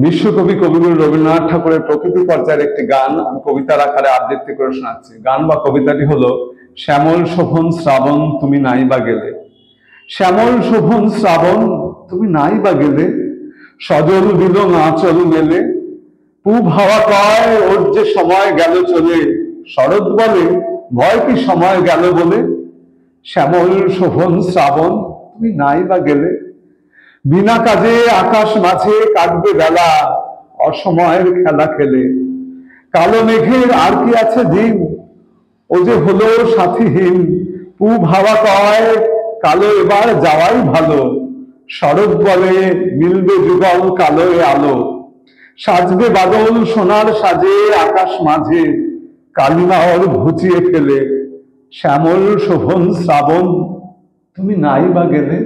বিশ্বকবি কবিগুরু রবীন্দ্রনাথ ঠাকুরের প্রকৃতি পর্যায়ের একটি গান আমি কবিতার আকারে আবৃত্তি করে শোনাচ্ছি। গান বা কবিতাটি হলো, শ্যামল শোভন শ্রাবণ তুমি নাই বা গেলে। শ্যামল শোভন শ্রাবণ তুমি নাই বা গেলে, সজল দিল আঁচল মেলে। পূব হাওয়া কয় ওর যে সময় গেল চলে, শরৎ বলে ভয় কি সময় গেল বলে। শ্যামল শোভন শ্রাবণ তুমি নাই বা গেলে, বিনা কাজে আকাশ মাঝে কাটবে বেলা, অসময়ের খেলা খেলে। কালো মেঘের আর কি আছে দিন, ও যে হলো সাথীহীন। পূব হাওয়া কয় কালো এবার যাওয়াই ভালো, শরৎ বলে মিলবে যুগল কালোয় আলো। সাজবে বাদল সোনার সাজে আকাশ মাঝে, কালিমা ওর ঘুচিয়ে ফেলে। শ্যামল শোভন শ্রাবণ তুমি নাই বা গেলে।